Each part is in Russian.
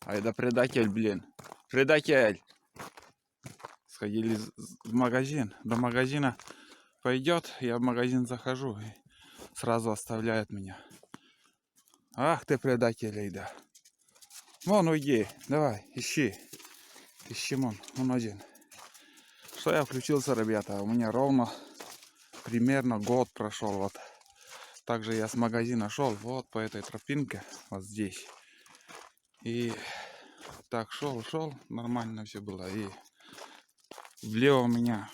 Ай да предатель, блин. Предатель. Сходили в магазин. До магазина пойдет, я в магазин захожу и сразу оставляет меня. Ах ты предатель, Айда. Вон уйди, давай, ищи. Ищи, он один. Что я включился, ребята, у меня ровно примерно год прошел. Вот также я с магазина шел вот по этой тропинке, вот здесь. И так шел, нормально все было. И влево меня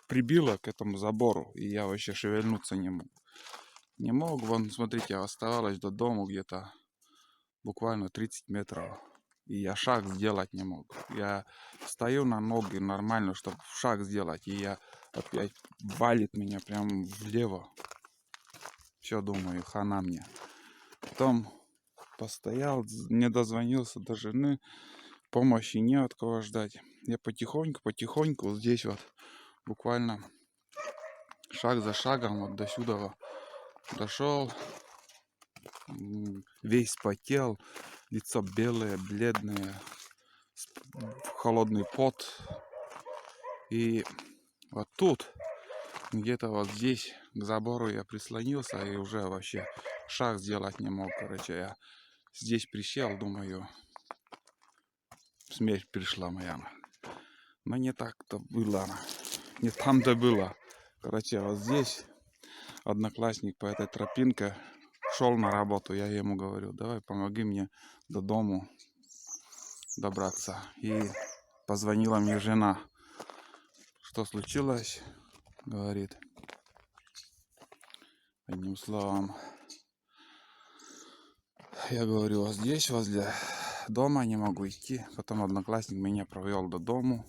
прибило к этому забору, и я вообще шевельнуться не мог. Не мог, вон, смотрите, оставалось до дома где-то буквально 30 метров. И я шаг сделать не мог. Я стою на ноги нормально, чтобы шаг сделать. И я опять валит меня прям влево. Все, думаю, хана мне. Потом постоял, не дозвонился до жены. Помощи не от кого ждать. Я потихоньку здесь вот буквально шаг за шагом вот до сюда дошел. Весь спотел, лицо белое, бледное, холодный пот. И вот тут, где-то вот здесь, к забору я прислонился и уже вообще шаг сделать не мог. Короче, я здесь присел, думаю, смерть пришла моя. Но не так-то было, не там-то было. Короче, вот здесь одноклассник по этой тропинке шел на работу. Я ему говорю, давай помоги мне до дому добраться. И позвонила мне жена. Что случилось? Говорит. Одним словом. Я говорю, вот здесь, возле дома, не могу идти. Потом одноклассник меня провел до дому.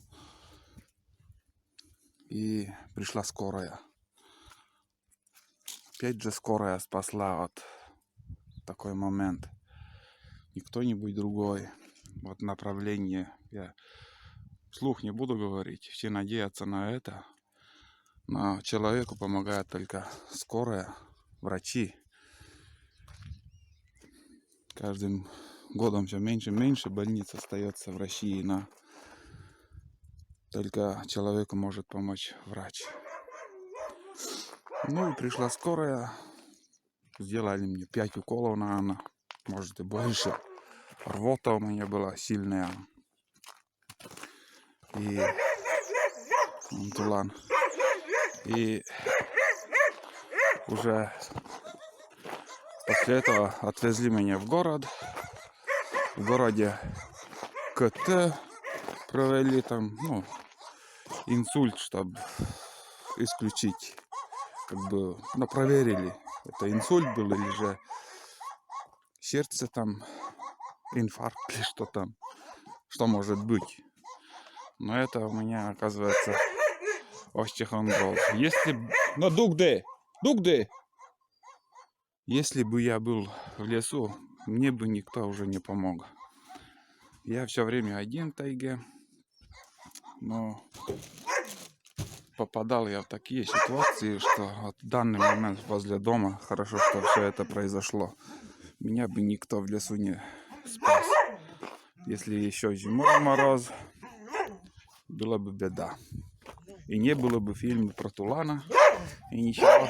И пришла скорая. Опять же скорая спасла вот такой момент. Не кто-нибудь другой. Вот направление. Я вслух не буду говорить. Все надеются на это. Но человеку помогает только скорая, врачи. Каждым годом все меньше и меньше больниц остается в России. Но только человеку может помочь врач. Ну и пришла скорая. Сделали мне 5 уколов, наверное. Может и больше. Рвота у меня была сильная. И Антулан. И уже после этого отвезли меня в город. В городе КТ провели там, инсульт, чтобы исключить. Как бы, проверили, это инсульт был или же сердце там, инфаркт или что там, что может быть. Но это у меня, оказывается, остеохондроз. Если бы я был в лесу, мне бы никто уже не помог. Я все время один в тайге, но попадал я в такие ситуации, что вот в данный момент возле дома, хорошо, что все это произошло, меня бы никто в лесу не спас. Если еще зимой мороз, была бы беда. И не было бы фильма про Тулана, и ничего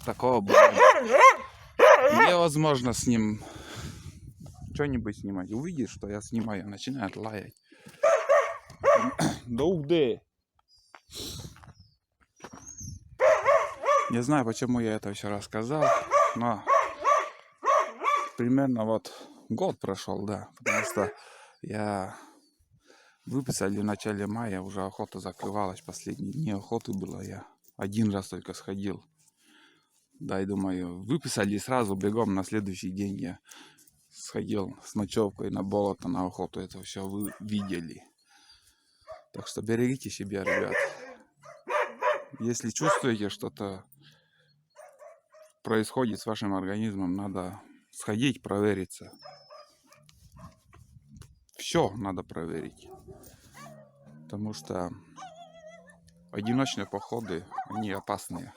такого было бы. Невозможно с ним что-нибудь снимать. Увидишь, что я снимаю, начинает лаять. Да ух ты! Не знаю, почему я это все рассказал, но примерно вот год прошел, да, потому что я выписали в начале мая, уже охота закрывалась, последние дни охоты было, я один раз только сходил. Да, и думаю, выписали сразу бегом на следующий день я сходил с ночевкой на болото, на охоту, это все вы видели. Так что берегите себя, ребят. Если чувствуете, что-то происходит с вашим организмом, надо сходить, провериться. Все надо проверить. Потому что одиночные походы, они опасные,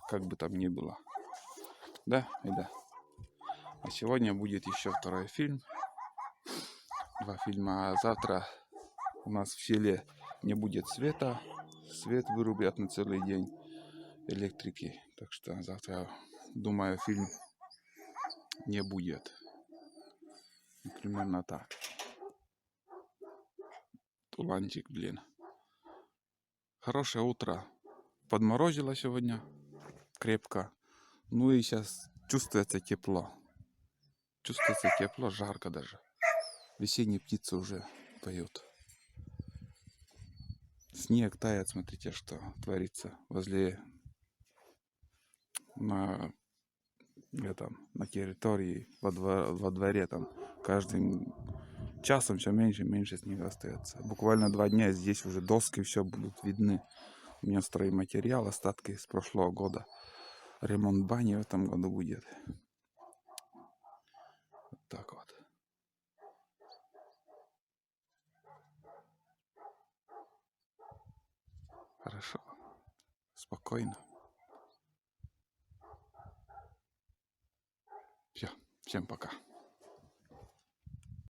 как бы там ни было. Да, и да. А сегодня будет еще второй фильм. 2 фильма. А завтра у нас в селе не будет света. Свет вырубят на целый день электрики. Так что завтра, думаю, фильм не будет. Примерно так. Туланчик, блин. Хорошее утро. Подморозило сегодня крепко. Ну и сейчас чувствуется тепло. Чувствуется тепло, жарко даже. Весенние птицы уже поют. Снег тает, смотрите, что творится возле на территории, во дворе там каждым часом все меньше и меньше снега остается. Буквально 2 дня здесь уже доски все будут видны. У меня стройматериал, остатки с прошлого года. Ремонт бани в этом году будет. Вот так вот. Хорошо. Спокойно. Все. Всем пока.